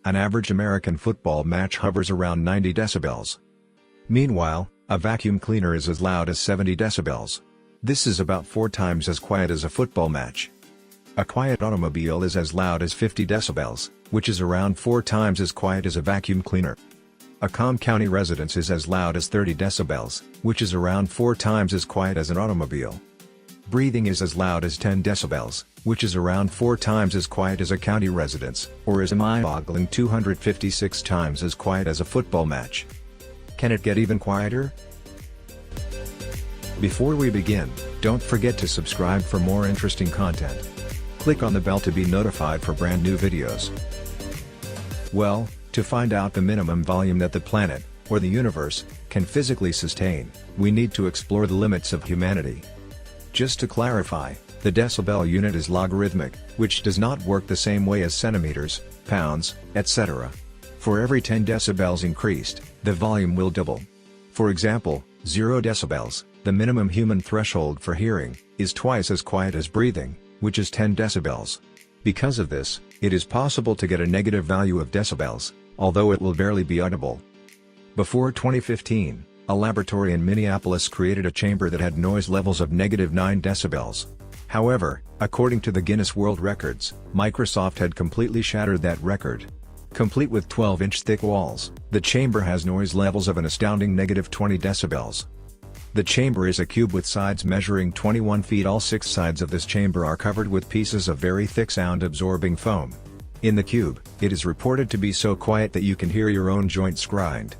An average American football match hovers around 90 decibels. Meanwhile, a vacuum cleaner is as loud as 70 decibels. This is about 4 times as quiet as a football match. A quiet automobile is as loud as 50 decibels, which is around 4 times as quiet as a vacuum cleaner. A calm county residence is as loud as 30 decibels, which is around 4 times as quiet as an automobile. Breathing is as loud as 10 decibels, which is around 4 times as quiet as a county residence, or is a mind-boggling 256 times as quiet as a football match. Can it get even quieter? Before we begin, don't forget to subscribe for more interesting content. Click on the bell to be notified for brand new videos. Well, to find out the minimum volume that the planet, or the universe, can physically sustain, we need to explore the limits of humanity. Just to clarify, the decibel unit is logarithmic, which does not work the same way as centimeters, pounds, etc. For every 10 decibels increased, the volume will double. For example, 0 decibels, the minimum human threshold for hearing, is twice as quiet as breathing, which is 10 decibels. Because of this, it is possible to get a negative value of decibels, although it will barely be audible. Before 2015, a laboratory in Minneapolis created a chamber that had noise levels of -9 decibels. However, according to the Guinness World Records, Microsoft had completely shattered that record. Complete with 12-inch thick walls, the chamber has noise levels of an astounding -20 decibels. The chamber is a cube with sides measuring 21 feet. All 6 sides of this chamber are covered with pieces of very thick sound-absorbing foam. In the cube, it is reported to be so quiet that you can hear your own joints grind.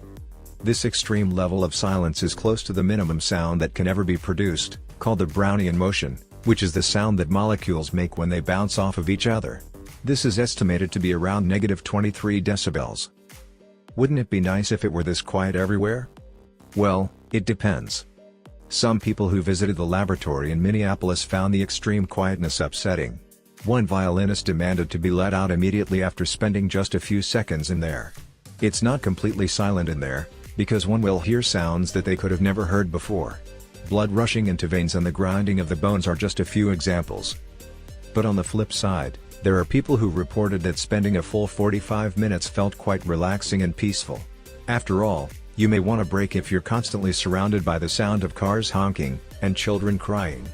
This extreme level of silence is close to the minimum sound that can ever be produced, called the Brownian motion, which is the sound that molecules make when they bounce off of each other. This is estimated to be around -23 decibels. Wouldn't it be nice if it were this quiet everywhere? Well, it depends. Some people who visited the laboratory in Minneapolis found the extreme quietness upsetting. One violinist demanded to be let out immediately after spending just a few seconds in there. It's not completely silent in there, because one will hear sounds that they could have never heard before. Blood rushing into veins and the grinding of the bones are just a few examples. But on the flip side, there are people who reported that spending a full 45 minutes felt quite relaxing and peaceful. After all, you may want a break if you're constantly surrounded by the sound of cars honking, and children crying.